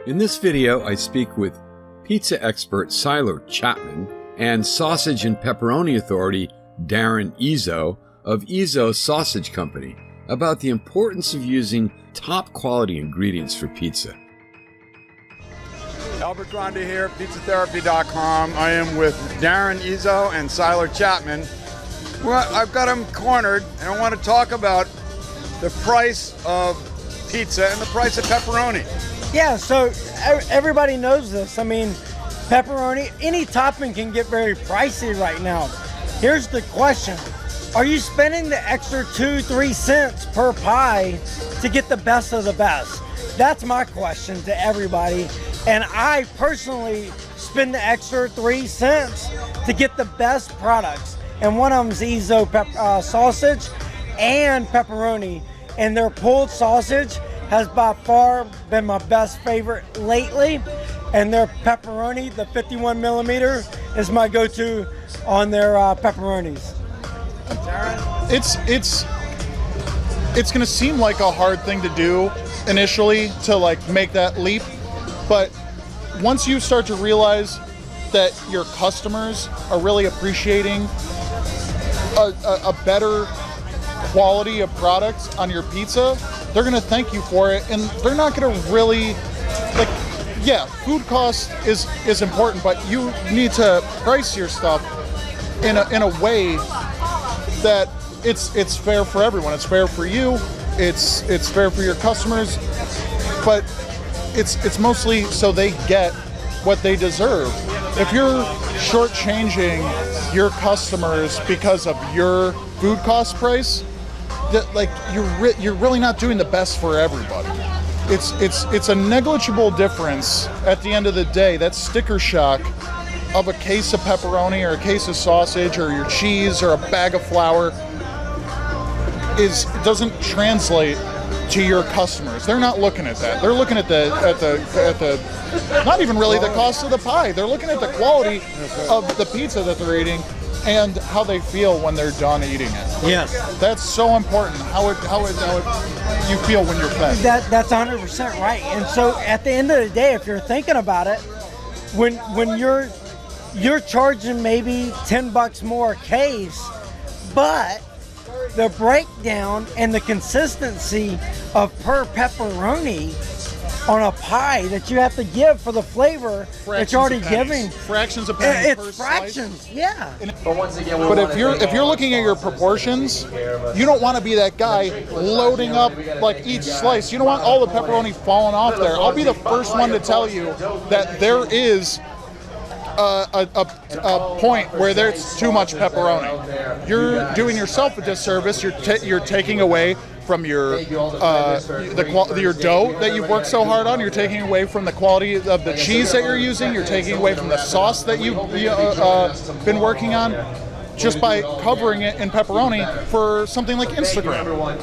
In this video, I speak with pizza expert Siler Chapman and sausage and pepperoni authority Darren Ezzo of Ezzo Sausage Company about the importance of using top quality ingredients for pizza. Albert Grande here, pizzatherapy.com. I am with Darren Ezzo and Siler Chapman. Well, I've got them cornered, and I want to talk about the price of pizza and the price of pepperoni. Yeah, so everybody knows this. I mean, pepperoni, any topping can get very pricey right now. Here's the question. Are you spending the extra 2-3 cents per pie to get the best of the best? That's my question to everybody. And I personally spend the extra 3 cents to get the best products. And one of them is Ezzo sausage and pepperoni. And their pulled sausage has by far been my best favorite lately. And their pepperoni, the 51 millimeter, is my go-to on their pepperonis. It's gonna seem like a hard thing to do initially to like make that leap, but once you start to realize that your customers are really appreciating a better quality of products on your pizza, they're gonna thank you for it, and they're not gonna really like. Yeah, food cost is important, but you need to price your stuff in a way that it's fair for everyone. It's fair for you. It's fair for your customers, but it's mostly so they get what they deserve. If you're shortchanging your customers because of your food cost price, that like you're really not doing the best for everybody. It's a negligible difference at the end of the day. That sticker shock of a case of pepperoni or a case of sausage or your cheese or a bag of flour doesn't translate to your customers. They're not looking at that. They're looking at the not even really the cost of the pie. They're looking at the quality of the pizza that they're eating and how they feel when they're done eating it. Yes. That's so important, how you feel when you're fed. That's 100% right. And so at the end of the day, if you're thinking about it, when you're charging maybe $10 more a case, but the breakdown and the consistency of per pepperoni on a pie that you have to give for the flavor that you're already giving. Fractions of pennies per It's fractions, slice. Yeah. But if you're looking at your proportions, you don't want to be that guy loading up like each slice. You don't want all the pepperoni falling off there. I'll be the first one to tell you that there is a point where there's too much pepperoni. You're doing yourself a disservice. You're taking away from your dough that you've worked so hard on. You're taking away from the quality of the cheese that you're using. You're taking away from the sauce that you've been working on, just by covering it in pepperoni for something like Instagram.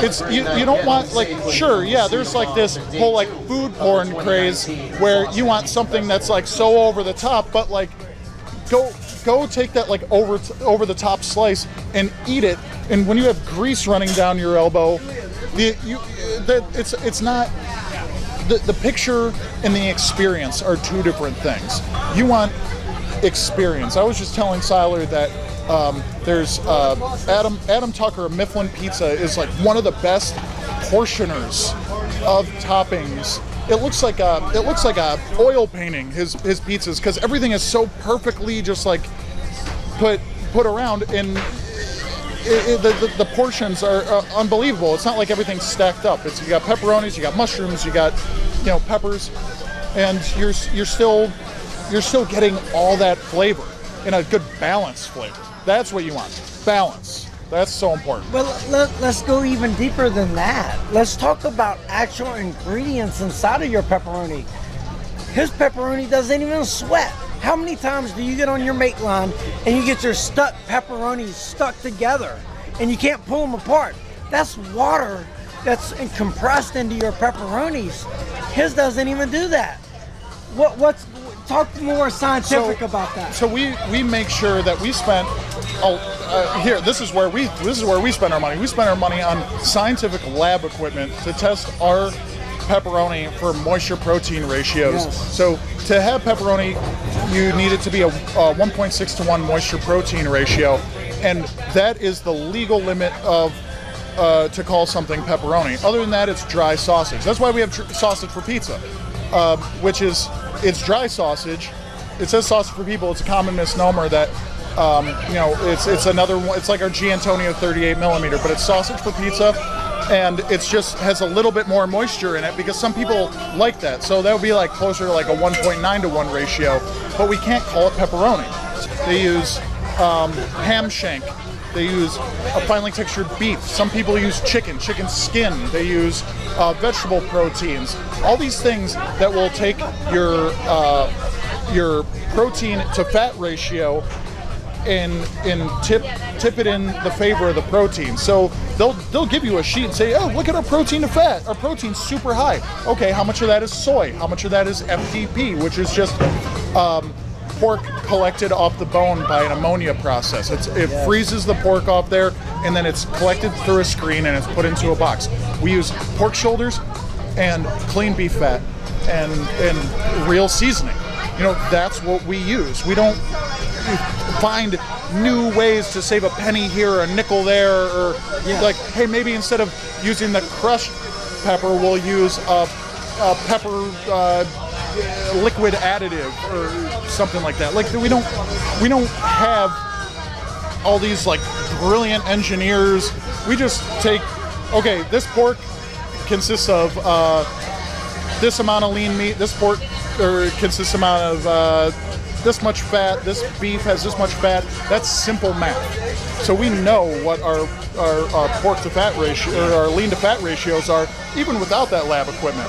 It's you don't want, like, sure, yeah, there's like this whole like food porn craze where you want something that's like so over the top, but like go take that like over the top slice and eat it, and when you have grease running down your elbow, it's not the picture and the experience are two different things. You want experience. I was just telling Siler that there's Adam Tucker of Mifflin Pizza is like one of the best portioners of toppings. It looks like a oil painting, his pizzas, because everything is so perfectly just like put around, and the portions are unbelievable. It's not like everything's stacked up. You got pepperonis, you got mushrooms, you got peppers, and you're still getting all that flavor in a good balanced flavor. That's what you want. Balance. That's so important. But let's go even deeper than that. Let's talk about actual ingredients inside of your pepperoni. His pepperoni doesn't even sweat. How many times do you get on your make line and you get your stuck pepperonis stuck together and you can't pull them apart? That's water that's compressed into your pepperonis. His doesn't even do that. Talk more scientific about that. So we make sure that we spent here. This is where we spend our money. We spend our money on scientific lab equipment to test our pepperoni for moisture protein ratios. Yes. So to have pepperoni, you need it to be a 1.6 to 1 moisture protein ratio, and that is the legal limit of to call something pepperoni. Other than that, it's dry sausage. That's why we have sausage for pizza, which is, it's dry sausage. It says sausage for people. It's a common misnomer that it's another one. It's like our G. Antonio 38 millimeter, but it's sausage for pizza, and it's just has a little bit more moisture in it because some people like that. So that would be like closer to like a 1.9 to 1 ratio, but we can't call it pepperoni. They use ham shank. They use a finely textured beef. Some people use chicken skin. They use vegetable proteins. All these things that will take your protein to fat ratio and tip it in the favor of the protein. So they'll give you a sheet and say, oh, look at our protein to fat. Our protein's super high. Okay, how much of that is soy? How much of that is FTP, which is just pork collected off the bone by an ammonia process. It freezes the pork off there, and then it's collected through a screen and it's put into a box. We use pork shoulders and clean beef fat and real seasoning. That's what we use. We don't find new ways to save a penny here or a nickel there, or like, hey, maybe instead of using the crushed pepper, we'll use a pepper liquid additive or something like that. Like, we don't have all these like brilliant engineers. We just take, okay, this pork consists of this amount of lean meat. This pork consists amount of this much fat. This beef has this much fat. That's simple math. So we know what our pork to fat ratio or our lean to fat ratios are, even without that lab equipment.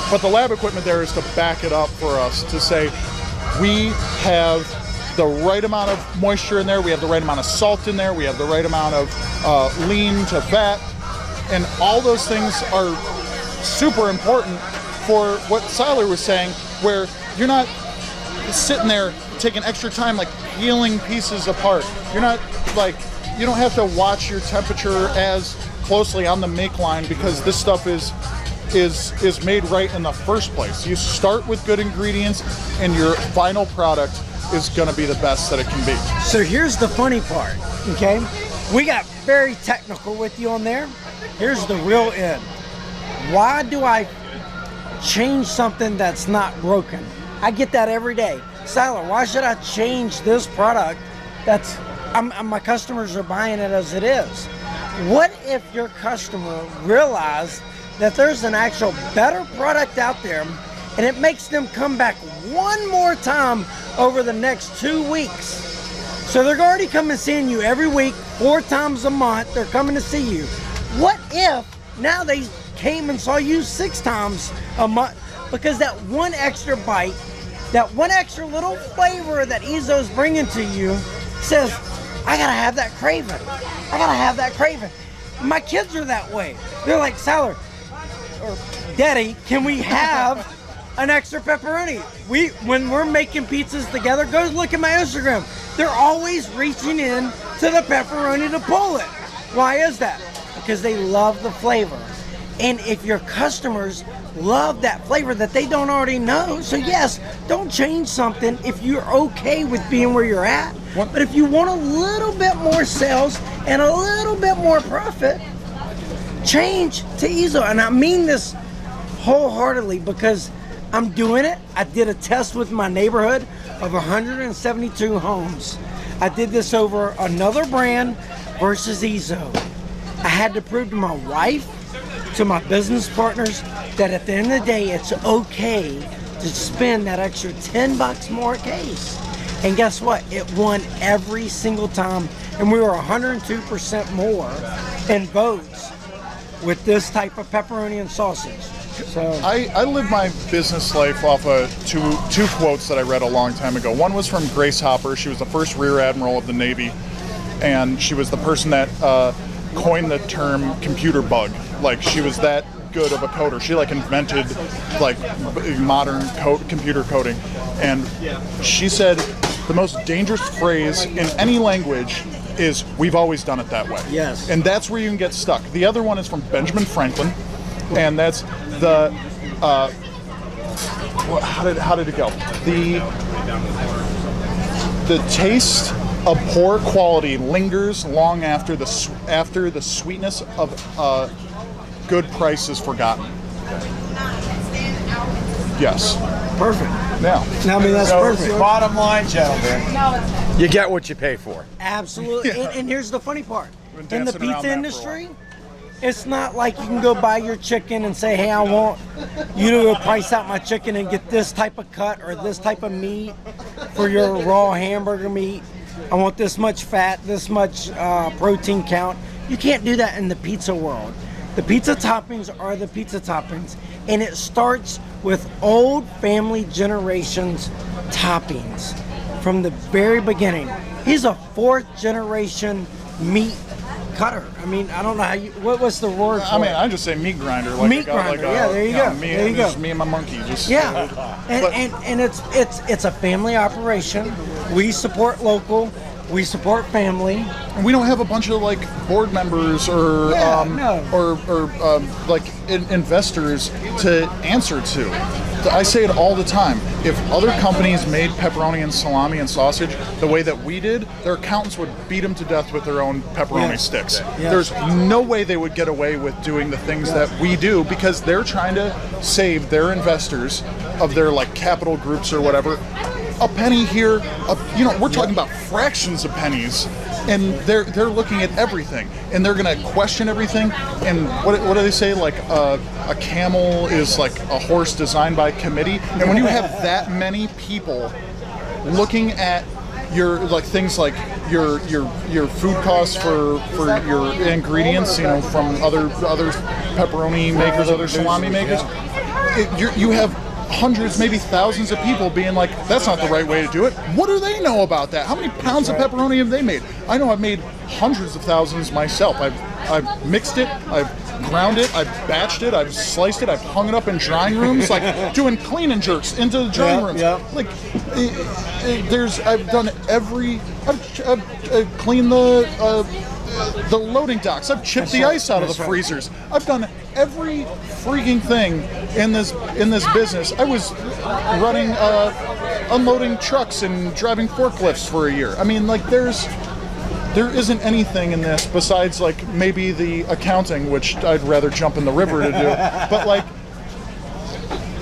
But the lab equipment there is to back it up for us, to say we have the right amount of moisture in there, we have the right amount of salt in there, we have the right amount of lean to fat, and all those things are super important for what Siler was saying, where you're not sitting there taking extra time like peeling pieces apart. You're not like, you don't have to watch your temperature as closely on the make line because this stuff is made right in the first place. You start with good ingredients and your final product is going to be the best that it can be. So here's the funny part, okay? We got very technical with you on there. Here's the real end. Why do I change something that's not broken? I get that every day. Siler, why should I change this product that's, my customers are buying it as it is? What if your customer realized that there's an actual better product out there and it makes them come back one more time over the next 2 weeks? So they're already coming seeing you every week, 4 times a month, they're coming to see you. What if now they came and saw you 6 times a month? Because that one extra bite, that one extra little flavor that Ezzo's bringing to you says, I gotta have that craving. I gotta have that craving. My kids are that way. They're like, Siler, or Daddy, can we have an extra pepperoni? When we're making pizzas together, go look at my Instagram. They're always reaching in to the pepperoni to pull it. Why is that? Because they love the flavor. And if your customers love that flavor that they don't already know, so yes, don't change something if you're okay with being where you're at. But if you want a little bit more sales and a little bit more profit, change to Ezzo. And I mean this wholeheartedly because I'm doing it. I did a test with my neighborhood of 172 homes. I did this over another brand versus Ezzo. I had to prove to my wife, to my business partners, that at the end of the day, it's okay to spend that extra $10 more a case. And guess what? It won every single time. And we were 102% more in votes with this type of pepperoni and sausage. So I live my business life off of two quotes that I read a long time ago. One was from Grace Hopper. She was the first Rear Admiral of the Navy, and she was the person that coined the term computer bug. Like, she was that good of a coder. She like invented like modern computer coding, and she said the most dangerous phrase in any language is "we've always done it that way." Yes. And that's where you can get stuck. The other one is from Benjamin Franklin, and that's the how did it go? The taste of poor quality lingers long after the sweetness of good price is forgotten. Yes. Perfect. Now, I mean, that's perfect. Bottom line, gentlemen, you get what you pay for. Absolutely. And here's the funny part. Been In the dancing around pizza that for a industry, it's not like you can go buy your chicken and say, hey, I want you to price out my chicken and get this type of cut or this type of meat for your raw hamburger meat. I want this much fat, this much protein count. You can't do that in the pizza world. The pizza toppings are the pizza toppings, and it starts with old family generations toppings from the very beginning. He's a 4th generation meat cutter. I mean, I don't know how you. What's the word? I mean, I just say meat grinder. Like Meat grinder. Yeah, there you go. Me, There you go. Just me and my monkey. Just And it's a family operation. We support local. We support family. And we don't have a bunch of like board members or investors to answer to. I say it all the time. If other companies made pepperoni and salami and sausage the way that we did, their accountants would beat them to death with their own pepperoni sticks. There's no way they would get away with doing the things that we do because they're trying to save their investors of their like capital groups or whatever. A penny here, we're talking about fractions of pennies, and they're looking at everything, and they're gonna question everything. And what do they say? Like a camel is like a horse designed by committee. And when you have that many people looking at your like things like your food costs for your ingredients, from other pepperoni makers, other salami makers, you have hundreds, maybe thousands of people being like, that's not the right way to do it. What do they know about that? How many pounds of pepperoni have they made? I know I've made hundreds of thousands myself. I've mixed it, I've ground it, I've batched it, I've sliced it, I've hung it up in drying rooms, like doing clean and jerks into the drying rooms. Like, I've done I've cleaned the loading docks. I've chipped the ice out of the freezers. I've done every freaking thing in this business. I was running unloading trucks and driving forklifts for a year. I mean, like there isn't anything in this besides like maybe the accounting, which I'd rather jump in the river to do. But like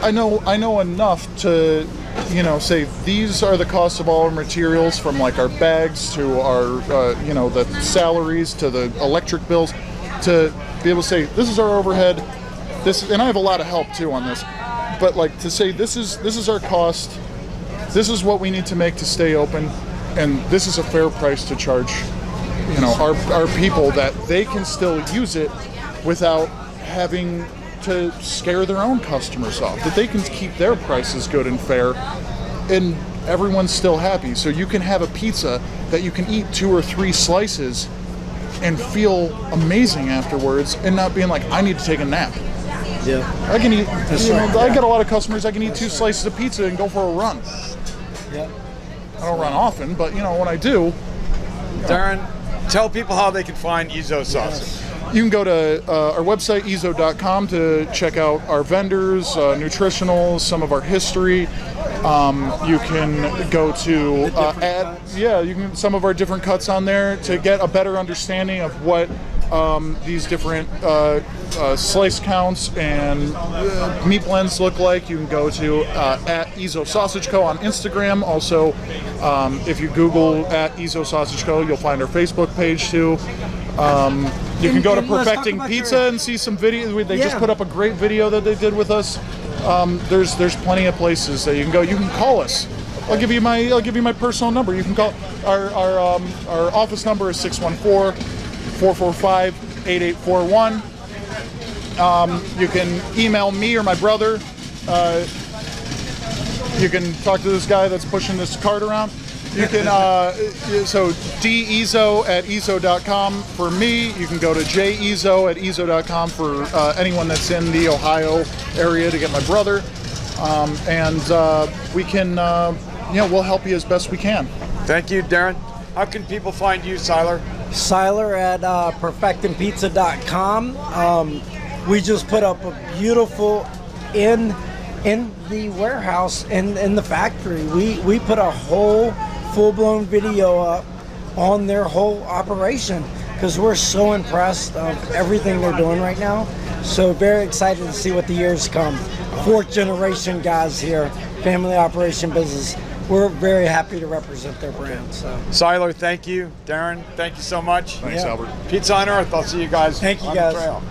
I know enough to say these are the costs of all our materials, from like our bags to our the salaries to the electric bills, to be able to say this is our overhead, and I have a lot of help too on this, but like to say this is our cost, this is what we need to make to stay open, and this is a fair price to charge our people, that they can still use it without having to scare their own customers off, that they can keep their prices good and fair, and everyone's still happy. So you can have a pizza that you can eat 2 or 3 slices and feel amazing afterwards, and not being like, I need to take a nap. Yeah, I can eat. I get a lot of customers. I can eat 2 slices of pizza and go for a run. Yeah, I don't run often, but when I do. Darren, tell people how they can find Ezzo Sausage. You can go to our website, ethos.com, to check out our vendors, nutritionals, some of our history. You can go to some of our different cuts on there to get a better understanding of what these different slice counts and meat blends look like. You can go to at Ezzo Sausage Co. on Instagram. Also, if you Google at Ezzo Sausage Co., you'll find our Facebook page too. You can go to Perfecting Pizza and see some video. They just put up a great video that they did with us. There's plenty of places that you can go. You can call us. I'll give you my personal number. You can call our office number is 614-445-8841. You can email me or my brother. You can talk to this guy that's pushing this cart around. You can, so dezzo@ezzo.com for me. You can go to jezzo@ezzo.com for anyone that's in the Ohio area to get my brother. We can, we'll help you as best we can. Thank you, Darren. How can people find you, Siler? Siler at perfectingpizza.com. We just put up a beautiful in the warehouse in the factory. We put a whole full-blown video up on their whole operation because we're so impressed of everything they're doing right now. So very excited to see what the years come. Fourth generation guys here, family operation business. We're very happy to represent their brand. So Siler, thank you. Darren, thank you so much. Thanks, Albert. Pizza on Earth. I'll see you guys Thank you, on guys. the trail.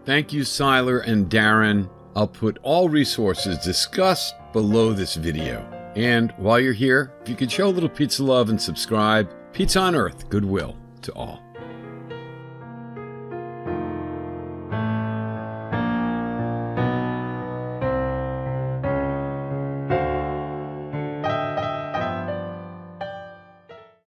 Thank you, Siler and Darren. I'll put all resources discussed below this video. And while you're here, if you could show a little pizza love and subscribe, Pizza on Earth, goodwill to all.